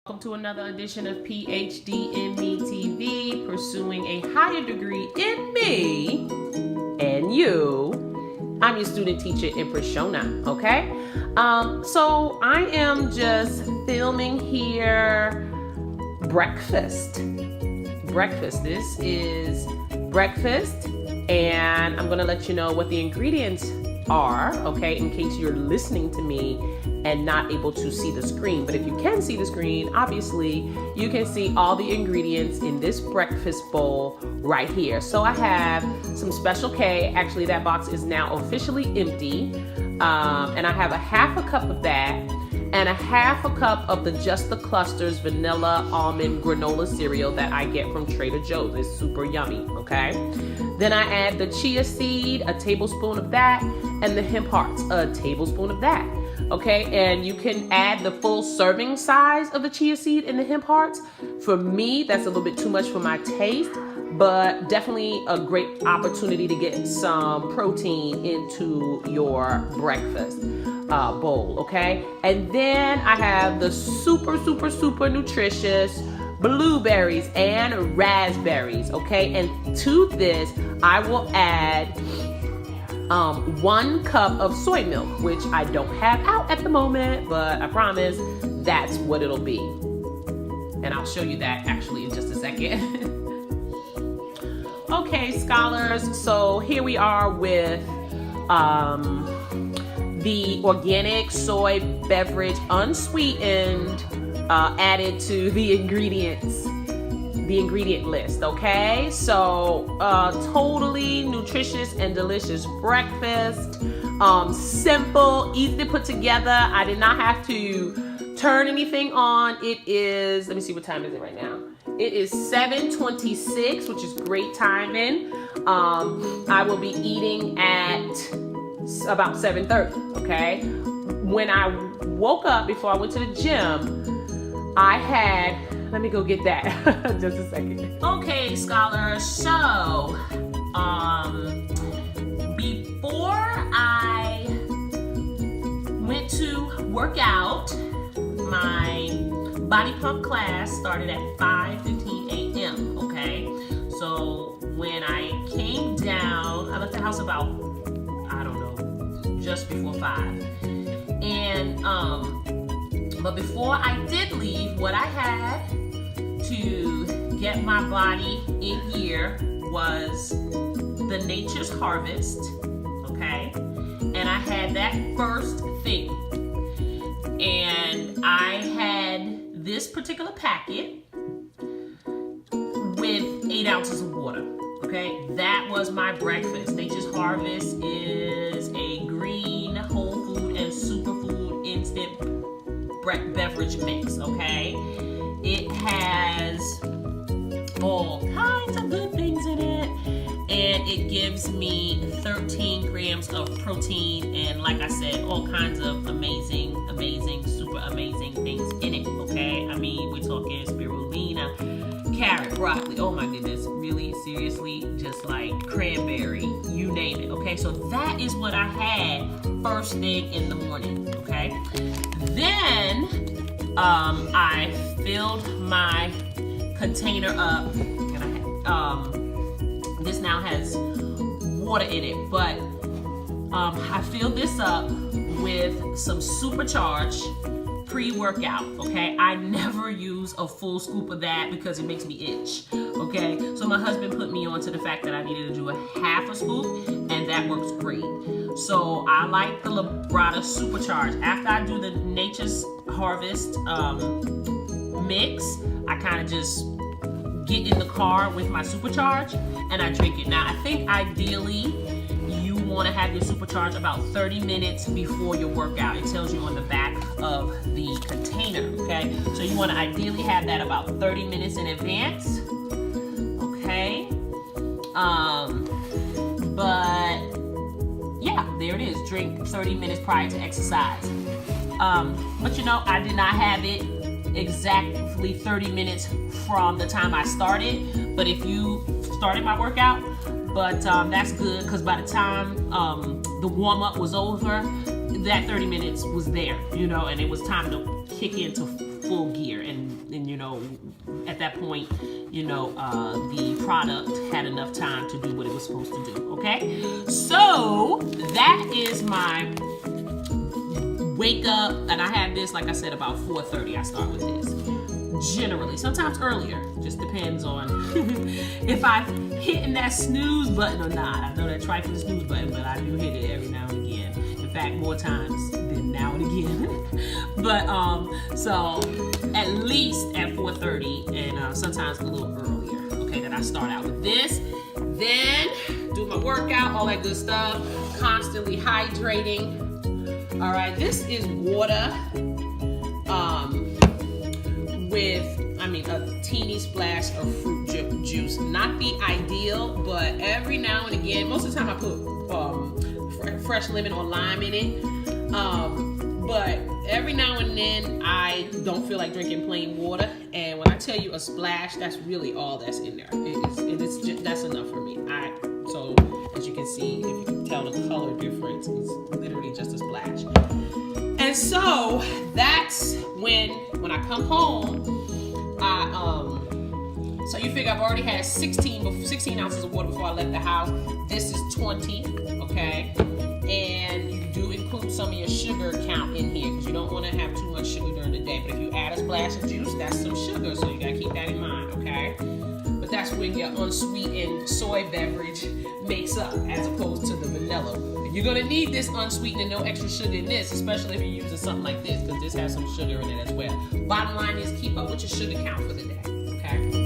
Welcome to another edition of PhD in Me TV, pursuing a higher degree in me and you. I'm your student teacher, Empress Shona, okay? So I am just filming here breakfast. This is breakfast, and I'm gonna let you know what the ingredients are, okay, in case you're listening to me and not able to see the screen. But if you can see the screen, obviously you can see all the ingredients in this breakfast bowl right here. So I have some Special K. Actually, that box is now officially empty, and I have a half a cup of that and a half a cup of the Just the Clusters vanilla almond granola cereal that I get from Trader Joe's. It's super yummy, okay? Then I add the chia seed, a tablespoon of that, and the hemp hearts, a tablespoon of that, okay? And you can add the full serving size of the chia seed and the hemp hearts. For me, that's a little bit too much for my taste, but definitely a great opportunity to get some protein into your breakfast bowl, okay? And then I have the super nutritious blueberries and raspberries, okay? And to this, I will add 1 cup of soy milk, which I don't have out at the moment, but I promise that's what it'll be. And I'll show you that actually in just a second. Okay, scholars, so here we are with the organic soy beverage, unsweetened, added to the ingredient list, okay? So totally nutritious and delicious breakfast. Simple, easy to put together. I did not have to turn anything on. It is, let me see, what time is it right now? It is 7:26, which is great timing. I will be eating at about 7:30, okay? When I woke up before I went to the gym, I had, let me go get that just a second. Okay, scholars, so before I went to work out, my body pump class started at 5:15 a.m., okay? So when I came down, I left the house about, I don't know, just before 5. And but before I did leave, what I had to get my body in gear was the Nature's Harvest, okay? And I had that first thing. And I had this particular packet with 8 ounces of water, okay? That was my breakfast. Nature's Harvest is a green, whole food, and superfood instant beverage mix, okay? It has all kinds of good things in it, and it gives me 13 grams of protein, and like I said, all kinds of amazing, super amazing things in it, okay? I mean, we're talking spirulina, carrot, broccoli, oh my goodness, really, seriously, just like cranberry, you name it, okay? So that is what I had first thing in the morning, okay? Then I filled my container up, and this now has water in it, but I filled this up with some supercharged pre-workout, okay? I never use a full scoop of that because it makes me itch, okay? So my husband put me on to the fact that I needed to do a half a scoop, and that works great. So I like the Labrada Supercharged. After I do the Nature's Harvest mix, I kind of just get in the car with my Supercharge and I drink it. Now, I think ideally you want to have your Supercharge about 30 minutes before your workout. It tells you on the back of the container, okay? So you want to ideally have that about 30 minutes in advance, okay? But yeah, there it is. Drink 30 minutes prior to exercise. But you know, I did not have it exactly 30 minutes from the time I started. But if you started my workout, but that's good because by the time the warm-up was over, that 30 minutes was there, you know, and it was time to kick into full gear. And And at that point, the product had enough time to do what it was supposed to do. Okay, so that is my wake up, and I have this, like I said, about 4:30. I start with this. Generally, sometimes earlier, just depends on if I'm hitting that snooze button or not. I know that trifling snooze button, but I do hit it every now and again. In fact, more times than now and again. But so at least at 4:30, and sometimes a little earlier. Okay, that I start out with this, then do my workout, all that good stuff. Constantly hydrating. All right, this is water. With a teeny splash of fruit juice. Not the ideal, but every now and again, most of the time I put fresh lemon or lime in it. But every now and then I don't feel like drinking plain water. And when I tell you a splash, that's really all that's in there. That's enough for me. So as you can see, if you can tell the color difference, it's literally just a splash. And so that's when I come home, so you figure I've already had 16 ounces of water before I left the house. This is 20, okay? And you do include some of your sugar count in here because you don't want to have too much sugar during the day. But if you add a splash of juice, that's some sugar, so you gotta keep that in mind, okay? But that's when your unsweetened soy beverage makes up as opposed to the vanilla. You're gonna need this unsweetened and no extra sugar in this, especially if you're using something like this, because this has some sugar in it as well. Bottom line is keep up with your sugar count for the day, okay?